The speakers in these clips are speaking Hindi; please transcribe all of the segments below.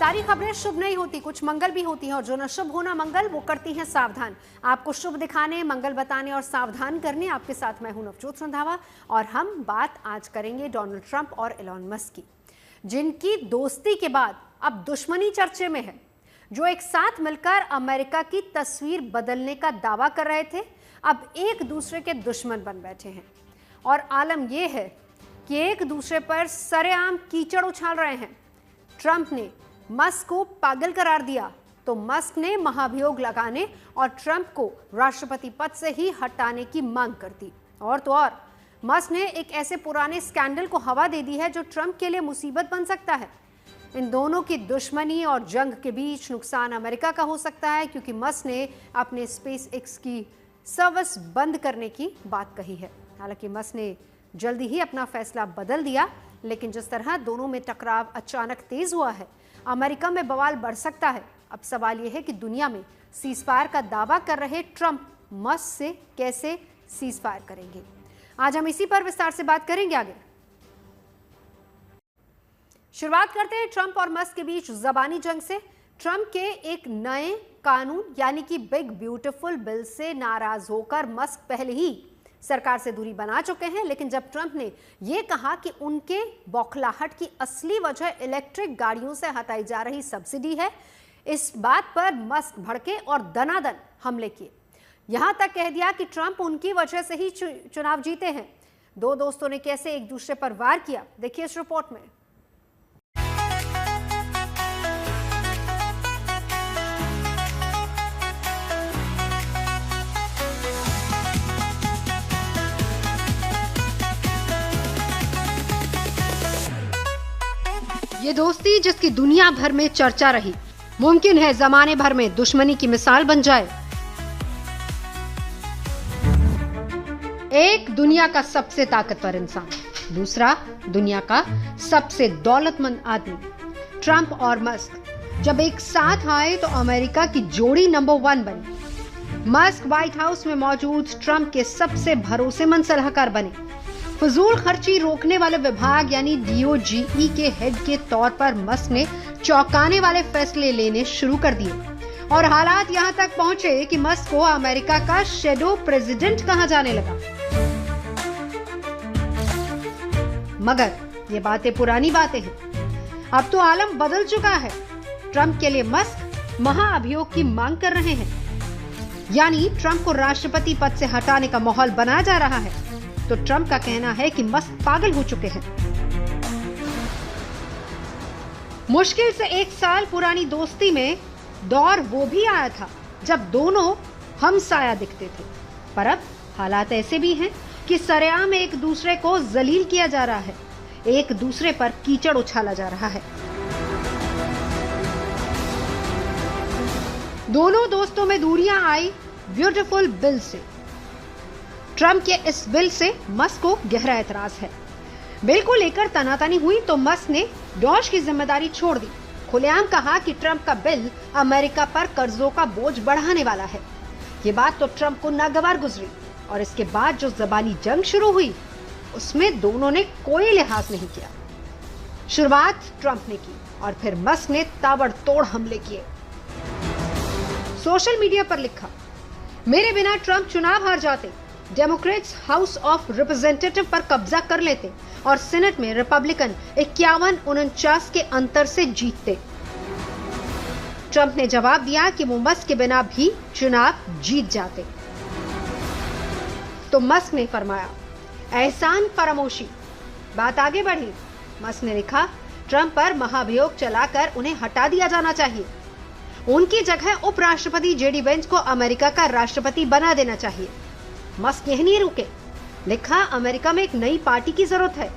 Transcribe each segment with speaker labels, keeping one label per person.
Speaker 1: सारी खबरें शुभ नहीं होती, कुछ मंगल भी होती हैं और जो न शुभ होना मंगल वो करती हैं सावधान। आपको शुभ दिखाने, मंगल बताने और सावधान करने आपके साथ मैं हूं नवजोत रंधावा और हम बात आज करेंगे डोनाल्ड ट्रंप और एलन मस्क की, जिनकी दोस्ती के बाद अब दुश्मनी चर्चे में है। जो एक साथ मिलकर अमेरिका की तस्वीर बदलने का दावा कर रहे थे, अब एक दूसरे के दुश्मन बन बैठे हैं और आलम यह है कि एक दूसरे पर सरेआम कीचड़ उछाल रहे हैं। ट्रंप ने मस्क को पागल करार दिया तो मस्क ने महाभियोग लगाने और ट्रंप को राष्ट्रपति पद से ही हटाने की मांग कर दी। और तो और मस्क ने एक ऐसे पुराने स्कैंडल को हवा दे दी है जो ट्रंप के लिए मुसीबत बन सकता है। इन दोनों की दुश्मनी और जंग के बीच नुकसान अमेरिका का हो सकता है, क्योंकि मस्क ने अपने SpaceX की सर्विस बंद करने की बात कही है। हालांकि मस्क ने जल्दी ही अपना फैसला बदल दिया, लेकिन जिस तरह दोनों में टकराव अचानक तेज हुआ है, अमेरिका में बवाल बढ़ सकता है। अब सवाल यह है कि दुनिया में सीजफायर का दावा कर रहे ट्रंप मस्क से कैसे सीजफायर करेंगे। आज हम इसी पर विस्तार से बात करेंगे। आगे शुरुआत करते हैं ट्रंप और मस्क के बीच जबानी जंग से। ट्रंप के एक नए कानून यानी कि बिग ब्यूटीफुल बिल से नाराज होकर मस्क पहले ही सरकार से दूरी बना चुके हैं, लेकिन जब ट्रंप ने यह कहा कि उनके बौखलाहट की असली वजह इलेक्ट्रिक गाड़ियों से हटाई जा रही सब्सिडी है, इस बात पर मस्क भड़के और दनादन हमले किए। यहां तक कह दिया कि ट्रंप उनकी वजह से ही चुनाव जीते हैं। दो दोस्तों ने कैसे एक दूसरे पर वार किया, देखिए इस रिपोर्ट में। ये दोस्ती जिसकी दुनिया भर में चर्चा रही, मुमकिन है जमाने भर में दुश्मनी की मिसाल बन जाए। एक दुनिया का सबसे ताकतवर इंसान, दूसरा दुनिया का सबसे दौलतमंद आदमी। ट्रंप और मस्क जब एक साथ आए तो अमेरिका की जोड़ी नंबर 1 बनी। मस्क व्हाइट हाउस में मौजूद ट्रंप के सबसे भरोसेमंद सलाहकार बने। फजूल खर्ची रोकने वाले विभाग यानी DOGE के हेड के तौर पर मस्क ने चौंकाने वाले फैसले लेने शुरू कर दिए और हालात यहां तक पहुंचे कि मस्क को अमेरिका का शैडो प्रेसिडेंट कहा जाने लगा। मगर ये बातें पुरानी बातें हैं। अब तो आलम बदल चुका है। ट्रंप के लिए मस्क महाअभियोग की मांग कर रहे हैं, यानी ट्रंप को राष्ट्रपति पद से हटाने का माहौल बनाया जा रहा है। तो ट्रंप का कहना है कि मस्क पागल हो चुके हैं। मुश्किल से 1 साल पुरानी दोस्ती में दौर वो भी आया था जब दोनों हमसाया दिखते थे, पर अब हालात ऐसे भी हैं कि सरेआम एक दूसरे को जलील किया जा रहा है, एक दूसरे पर कीचड़ उछाला जा रहा है। दोनों दोस्तों में दूरियां आई ब्यूटीफुल बिल से। ट्रंप के इस बिल से मस्क को गहरा एतराज है। बिल को लेकर तनातनी हुई तो मस्क ने डॉज की जिम्मेदारी छोड़ दी। खुलेआम कहा कि ट्रंप का बिल अमेरिका पर कर्जों का बोझ बढ़ाने वाला है। ये बात तो ट्रंप को नागवार गुजरी और इसके बाद जो जबानी जंग शुरू हुई उसमें दोनों ने कोई लिहाज नहीं किया। शुरुआत ट्रंप ने की और फिर मस्क ने ताबड़तोड़ हमले किए। सोशल मीडिया पर लिखा, मेरे बिना ट्रंप चुनाव हार जाते, डेमोक्रेट्स हाउस ऑफ रिप्रेजेंटेटिव पर कब्जा कर लेते और सीनेट में रिपब्लिकन 51-49 के अंतर से जीतते। ट्रंप ने जवाब दिया कि वो मस्क के बिना भी चुनाव जीत जाते। तो मस्क ने फरमाया, एहसान फरामोशी। बात आगे बढ़ी। मस्क ने लिखा, ट्रंप पर महाभियोग चलाकर उन्हें हटा दिया जाना चाहिए। उनकी जगह उपराष्ट्रपति JD वेंस को अमेरिका का राष्ट्रपति बना देना चाहिए। मस्क यही नहीं रुके, लिखा, अमेरिका में एक नई पार्टी की जरूरत है।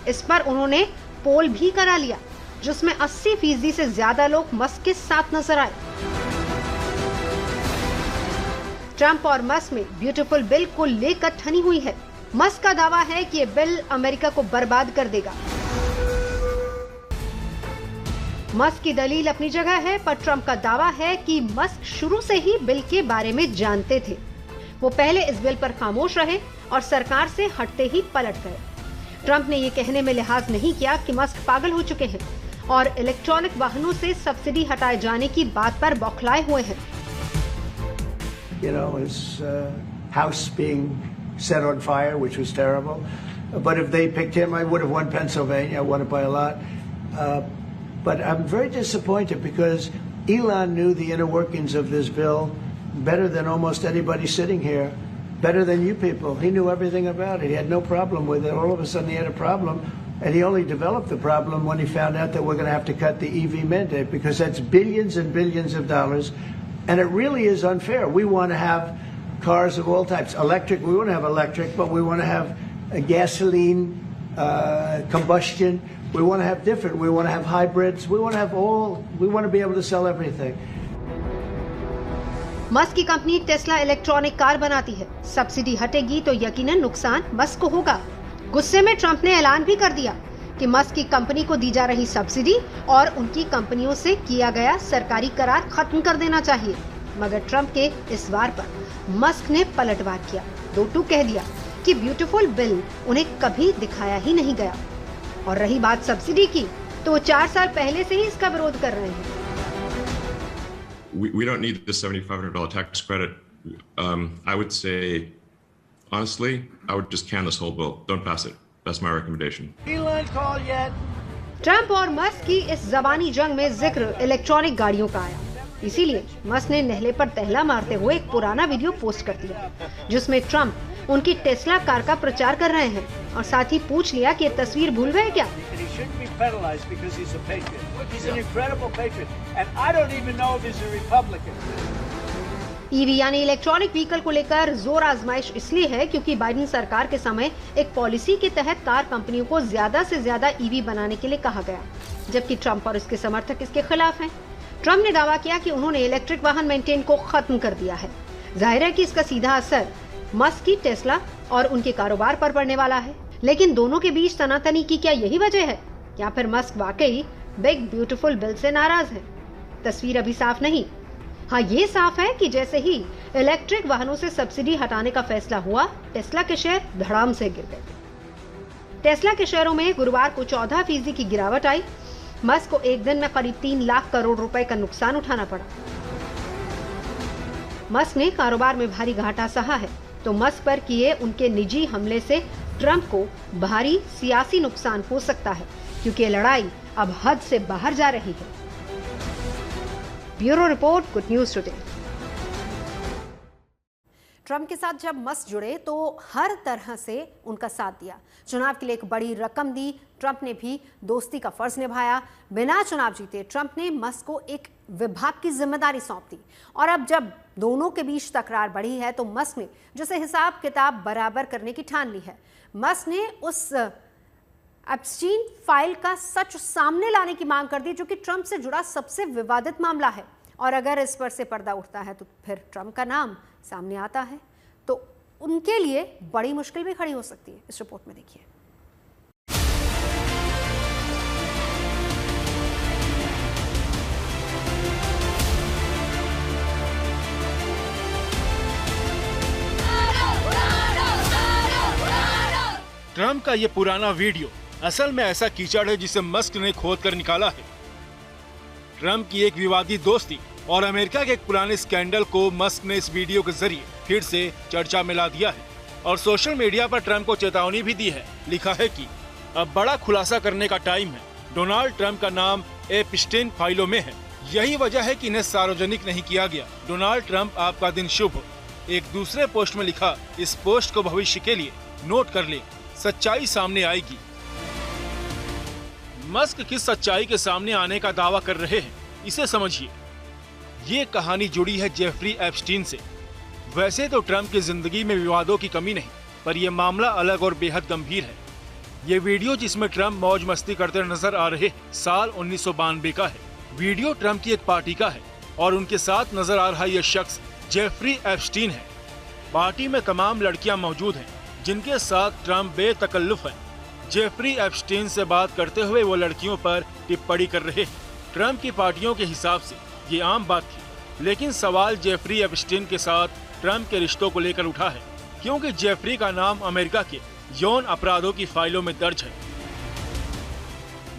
Speaker 1: इस पर उन्होंने पोल भी करा लिया जिसमें 80% से ज्यादा लोग मस्क के साथ नजर आए। ट्रंप और मस्क में ब्यूटीफुल बिल को लेकर ठनी हुई है। मस्क का दावा है कि ये बिल अमेरिका को बर्बाद कर देगा। मस्क की दलील अपनी जगह है, पर ट्रंप का दावा है कि मस्क शुरू से ही बिल के बारे में जानते थे। वो पहले इस बिल पर खामोश रहे और सरकार से हटते ही पलट गए। ट्रंप ने ये कहने में लिहाज नहीं किया कि मस्क पागल हो चुके हैं। और इलेक्ट्रॉनिक वाहनों से सब्सिडी हटाए जाने की बात पर बौखलाए हुए हैं।
Speaker 2: You know, his house being set on fire, which was terrible. But if they picked him, I would have won Pennsylvania. I won it by a lot. But I'm very disappointed because Elon knew the inner workings of this bill better than almost anybody sitting here, better than you people. He knew everything about it. He had no problem with it. All of a sudden he had a problem, and he only developed the problem when he found out that we're going to have to cut the EV mandate, because that's billions and billions of dollars, and it really is unfair. We want to have cars of all types. Electric, we want to have electric, but we want to have a gasoline, combustion. We want to have different. We want to have hybrids. We want to have all. We want to be able to sell everything.
Speaker 1: Musk की कंपनी टेस्ला इलेक्ट्रॉनिक कार बनाती है। सब्सिडी हटेगी तो यकीनन नुकसान मस्क को होगा। गुस्से में ट्रंप ने ऐलान भी कर दिया कि मस्क की कंपनी को दी जा रही सब्सिडी और उनकी कंपनियों से किया गया सरकारी करार खत्म कर देना चाहिए। मगर ट्रंप के इस वार पर मस्क ने पलटवार किया, दो टूक कह दिया कि ब्यूटीफुल बिल उन्हें कभी दिखाया ही नहीं गया। और रही बात सब्सिडी की, तो वो 4 साल पहले से ही इसका विरोध कर रहे हैं।
Speaker 3: We don't need the $7,500 tax credit. I would say, honestly, I would just can this whole bill. Don't pass it. That's my recommendation.
Speaker 2: Elon call yet?
Speaker 1: Trump और मस्क की इस जबानी जंग में जिक्र इलेक्ट्रॉनिक गाड़ियों का आया। इसीलिए मस्क ने नहले पर तहला मारते हुए एक पुराना वीडियो पोस्ट कर दिया, जिसमें ट्रंप उनकी टेस्ला कार का प्रचार कर रहे हैं और साथ ही पूछ लिया कि ये तस्वीर भूल गए क्या। ईवी यानी इलेक्ट्रॉनिक व्हीकल को लेकर जोर आजमाइश इसलिए है क्योंकि बाइडेन सरकार के समय एक पॉलिसी के तहत कार कंपनियों को ज्यादा से ज्यादा ईवी बनाने के लिए कहा गया, जबकि ट्रंप और उसके समर्थक इसके खिलाफ हैं। ट्रंप ने दावा किया कि उन्होंने इलेक्ट्रिक वाहन मेंटेन को खत्म कर दिया है। जाहिर है कि इसका सीधा असर मस्क की टेस्ला और उनके कारोबार पर पड़ने वाला है। लेकिन दोनों के बीच तनातनी की क्या यही वजह है, या फिर मस्क वाकई बिग ब्यूटीफुल बिल से नाराज है? तस्वीर अभी साफ नहीं। हाँ, ये साफ है कि जैसे ही इलेक्ट्रिक वाहनों से सब्सिडी हटाने का फैसला हुआ, टेस्ला के शेयर धड़ाम से गिर गए। टेस्ला के शेयरों में गुरुवार को 14% की गिरावट आई। मस्क को एक दिन में करीब 3 लाख करोड़ रुपए का नुकसान उठाना पड़ा। मस्क ने कारोबार में भारी घाटा सहा है, तो मस्क पर किए उनके निजी हमले से ट्रंप को भारी सियासी नुकसान हो सकता है, क्योंकि लड़ाई अब हद से बाहर जा रही है। Bureau report, good news today. Trump के साथ जब मस्क जुड़े तो हर तरह से उनका साथ दिया। चुनाव के लिए एक बड़ी रकम दी। ट्रंप ने भी दोस्ती का फर्ज निभाया। बिना चुनाव जीते ट्रंप ने मस्क को एक विभाग की जिम्मेदारी सौंप दी। और अब जब दोनों के बीच तकरार बढ़ी है तो मस्क ने जैसे हिसाब किताब बराबर करने की ठान ली है। मस्क ने उस एप्स्टीन फाइल का सच सामने लाने की मांग कर दी, जो कि ट्रंप से जुड़ा सबसे विवादित मामला है। और अगर इस पर से पर्दा उठता है तो फिर ट्रंप का नाम सामने आता है तो उनके लिए बड़ी मुश्किल भी खड़ी हो सकती है। इस रिपोर्ट में देखिए।
Speaker 4: ट्रंप का ये पुराना वीडियो असल में ऐसा कीचड़ है जिसे मस्क ने खोद कर निकाला है। ट्रंप की एक विवादित दोस्ती और अमेरिका के एक पुराने स्कैंडल को मस्क ने इस वीडियो के जरिए फिर से चर्चा में ला दिया है और सोशल मीडिया पर ट्रंप को चेतावनी भी दी है। लिखा है कि अब बड़ा खुलासा करने का टाइम है। डोनाल्ड ट्रंप का नाम एप्स्टीन फाइलों में है। यही वजह है कि इन्हें सार्वजनिक नहीं किया गया। डोनाल्ड ट्रंप, आपका दिन शुभ हो। एक दूसरे पोस्ट में लिखा, इस पोस्ट को भविष्य के लिए नोट कर ले, सच्चाई सामने आएगी। मस्क किस सच्चाई के सामने आने का दावा कर रहे हैं, इसे समझिए। ये कहानी जुड़ी है जेफरी एप्स्टीन से। वैसे तो ट्रंप की जिंदगी में विवादों की कमी नहीं, पर यह मामला अलग और बेहद गंभीर है। ये वीडियो जिसमें ट्रंप मौज मस्ती करते नजर आ रहे हैं, साल 1992 का है। वीडियो ट्रंप की एक पार्टी का है और उनके साथ नजर आ रहा यह शख्स जेफरी एप्स्टीन है। पार्टी में तमाम लड़कियां मौजूद हैं जिनके साथ ट्रंप बेतकल्लुफ है। जेफरी एप्स्टीन से बात करते हुए वो लड़कियों पर टिप्पणी कर रहे हैं। ट्रंप की पार्टियों के हिसाब से ये आम बात थी, लेकिन सवाल जेफरी एप्स्टीन के साथ ट्रंप के रिश्तों को लेकर उठा है, क्योंकि जेफरी का नाम अमेरिका के यौन अपराधों की फाइलों में दर्ज है।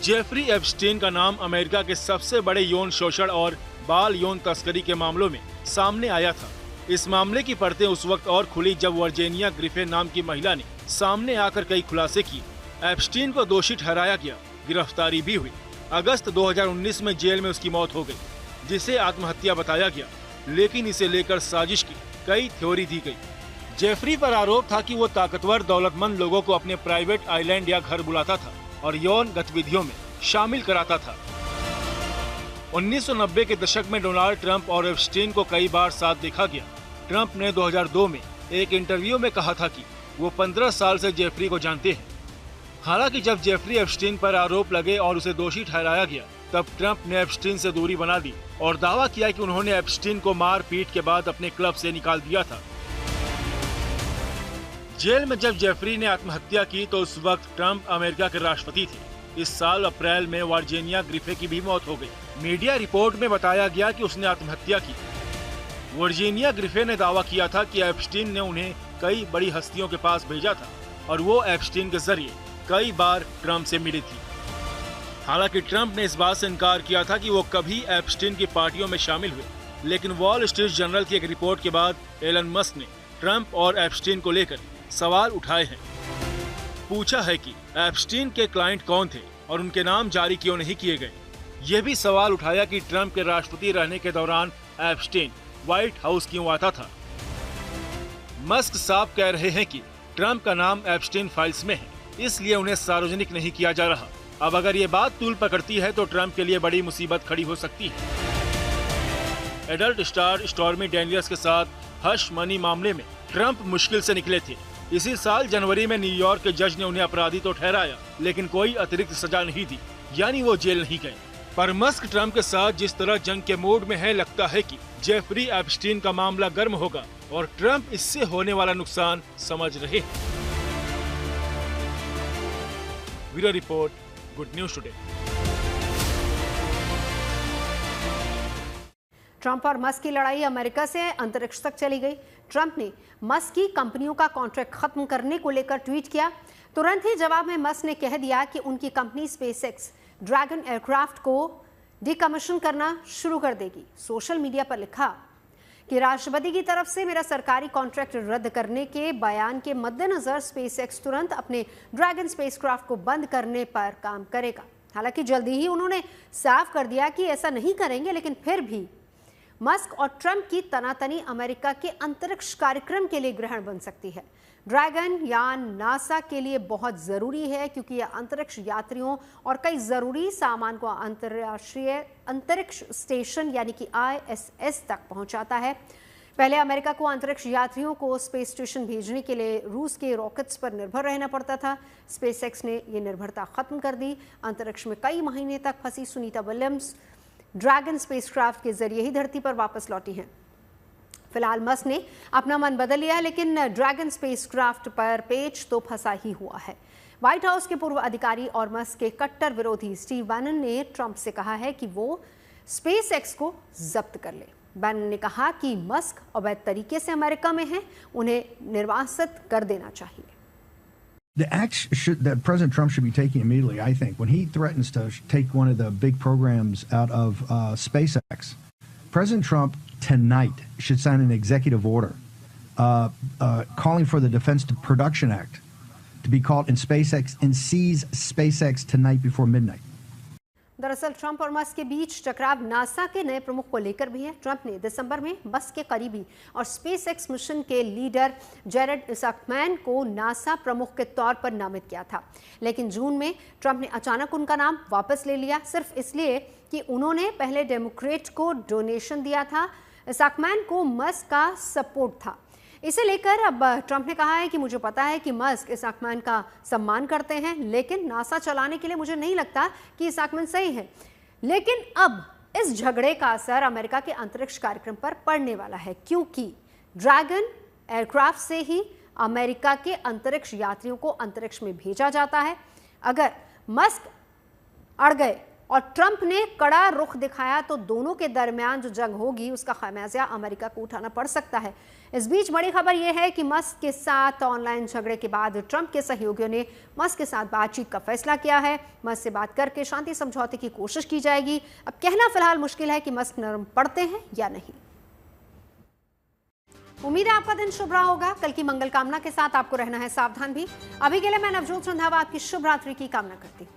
Speaker 4: जेफरी एप्स्टीन का नाम अमेरिका के सबसे बड़े यौन शोषण और बाल यौन तस्करी के मामलों में सामने आया था। इस मामले की परतें उस वक्त और खुली जब वर्जीनिया ग्रिफिन नाम की महिला ने सामने आकर कई खुलासे किए। एप्स्टीन को दोषी ठहराया गया, गिरफ्तारी भी हुई। अगस्त 2019 में जेल में उसकी मौत हो गई, जिसे आत्महत्या बताया गया, लेकिन इसे लेकर साजिश की कई थ्योरी दी गई। जेफरी पर आरोप था कि वो ताकतवर दौलतमंद लोगों को अपने प्राइवेट आइलैंड या घर बुलाता था और यौन गतिविधियों में शामिल कराता था। 1990 के दशक में डोनाल्ड ट्रंप और एप्स्टीन को कई बार साथ देखा गया। ट्रंप ने 2002 में एक इंटरव्यू में कहा था कि वो 15 साल से जेफरी को जानते हैं। हालांकि जब जेफरी एप्स्टीन पर आरोप लगे और उसे दोषी ठहराया गया, तब ट्रंप ने एप्स्टीन से दूरी बना दी और दावा किया कि उन्होंने एप्स्टीन को मारपीट के बाद अपने क्लब से निकाल दिया था। जेल में जब जेफरी ने आत्महत्या की तो उस वक्त ट्रंप अमेरिका के राष्ट्रपति थे। इस साल अप्रैल में वर्जीनिया ग्रिफिन की भी मौत हो गई। मीडिया रिपोर्ट में बताया गया कि उसने आत्महत्या की। वर्जीनिया ग्रिफिन ने दावा किया था कि एप्स्टीन ने उन्हें कई बड़ी हस्तियों के पास भेजा था और वो एप्स्टीन के जरिए कई बार ट्रंप से मिली थी। हालांकि ट्रंप ने इस बात से इनकार किया था कि वो कभी एप्स्टीन की पार्टियों में शामिल हुए, लेकिन वॉल स्ट्रीट जर्नल की एक रिपोर्ट के बाद एलन मस्क ने ट्रंप और एप्स्टीन को लेकर सवाल उठाए हैं। पूछा है कि एप्स्टीन के क्लाइंट कौन थे और उनके नाम जारी क्यों नहीं किए गए। यह भी सवाल उठाया कि ट्रंप के राष्ट्रपति रहने के दौरान एप्स्टीन व्हाइट हाउस क्यों आता था। मस्क साफ कह रहे हैं कि ट्रंप का नाम एप्स्टीन फाइल्स में है, इसलिए उन्हें सार्वजनिक नहीं किया जा रहा। अब अगर ये बात तूल पकड़ती है तो ट्रंप के लिए बड़ी मुसीबत खड़ी हो सकती है। एडल्ट स्टार स्टॉर्मी डैनियल्स के साथ हश मनी मामले में ट्रंप मुश्किल से निकले थे। इसी साल जनवरी में न्यूयॉर्क के जज ने उन्हें अपराधी तो ठहराया, लेकिन कोई अतिरिक्त सजा नहीं दी, यानी वो जेल नहीं गए। पर मस्क ट्रंप के साथ जिस तरह जंग के मूड में है, लगता है कि जेफरी एप्स्टीन का मामला गर्म होगा और ट्रंप इससे होने वाला नुकसान समझ रहे हैं। Bureau report, good news today.
Speaker 1: Trump और मस्क की लड़ाई अमेरिका से अंतरिक्ष तक चली गई। ट्रंप ने मस्क की कंपनियों का कॉन्ट्रैक्ट खत्म करने को लेकर ट्वीट किया। तुरंत ही जवाब में मस्क ने कह दिया कि उनकी कंपनी स्पेसएक्स ड्रैगन एयरक्राफ्ट को डिकमीशन करना शुरू कर देगी। सोशल मीडिया पर लिखा कि राष्ट्रपति की तरफ से मेरा सरकारी कॉन्ट्रैक्ट रद्द करने के बयान के मद्देनजर स्पेसएक्स तुरंत अपने ड्रैगन स्पेसक्राफ्ट को बंद करने पर काम करेगा। हालांकि जल्दी ही उन्होंने साफ कर दिया कि ऐसा नहीं करेंगे, लेकिन फिर भी मस्क और ट्रंप की तनातनी अमेरिका के अंतरिक्ष कार्यक्रम के लिए ग्रहण बन सकती है। ड्रैगन यान नासा के लिए बहुत ज़रूरी है क्योंकि यह अंतरिक्ष यात्रियों और कई ज़रूरी सामान को अंतर्राष्ट्रीय अंतरिक्ष स्टेशन यानी कि ISS तक पहुंचाता है। पहले अमेरिका को अंतरिक्ष यात्रियों को स्पेस स्टेशन भेजने के लिए रूस के रॉकेट्स पर निर्भर रहना पड़ता था। स्पेसएक्स ने ये निर्भरता खत्म कर दी। अंतरिक्ष में कई महीने तक फंसी सुनीता विलियम्स ड्रैगन स्पेसक्राफ्ट के जरिए ही धरती पर वापस लौटी हैं। फिलहाल मस्क ने अपना मन बदल लिया है, लेकिन ड्रैगन स्पेसक्राफ्ट पर पेच तो फंसा ही हुआ है। व्हाइट हाउस के पूर्व अधिकारी और मस्क के कट्टर विरोधी स्टीव बैनन ने ट्रंप से कहा है कि वो स्पेसएक्स को जब्त कर ले। बैनन ने कहा कि मस्क अवैध तरीके से अमेरिका में हैं, उन्हें निर्वासित कर देना चाहिए।
Speaker 5: The act that President Trump should be taking immediately, I think, when he threatens to take one of the big programs out of SpaceX, President Trump tonight should sign an executive order calling for the Defense Production Act to be called in SpaceX and seize SpaceX tonight before midnight.
Speaker 1: दरअसल ट्रंप और मस्क के बीच टकराव नासा के नए प्रमुख को लेकर भी है। ट्रंप ने दिसंबर में मस्क के करीबी और स्पेसएक्स मिशन के लीडर जेरेड इसाकमैन को नासा प्रमुख के तौर पर नामित किया था, लेकिन जून में ट्रंप ने अचानक उनका नाम वापस ले लिया, सिर्फ इसलिए कि उन्होंने पहले डेमोक्रेट को डोनेशन दिया था। इसाकमैन को मस्क का सपोर्ट था। इसे लेकर अब ट्रंप ने कहा है कि मुझे पता है कि मस्क इसाकमैन का सम्मान करते हैं, लेकिन नासा चलाने के लिए मुझे नहीं लगता कि इसाकमैन सही है। लेकिन अब इस झगड़े का असर अमेरिका के अंतरिक्ष कार्यक्रम पर पड़ने वाला है, क्योंकि ड्रैगन एयरक्राफ्ट से ही अमेरिका के अंतरिक्ष यात्रियों को अंतरिक्ष में भेजा जाता है। अगर मस्क अड़ गए और ट्रंप ने कड़ा रुख दिखाया तो दोनों के दरमियान जो जंग होगी उसका खमियाजा अमेरिका को उठाना पड़ सकता है। इस बीच बड़ी खबर यह है कि मस्क के साथ ऑनलाइन झगड़े के बाद ट्रंप के सहयोगियों ने मस्क के साथ बातचीत का फैसला किया है। मस्क से बात करके शांति समझौते की कोशिश की जाएगी। अब कहना फिलहाल मुश्किल है कि मस्क नरम पड़ते हैं या नहीं। उम्मीद है आपका दिन शुभ रहा होगा। कल की मंगल कामना के साथ आपको रहना है सावधान भी। अभी के लिए मैं नवजोत रंधावा आपकी शुभ रात्रि की कामना करती हूँ।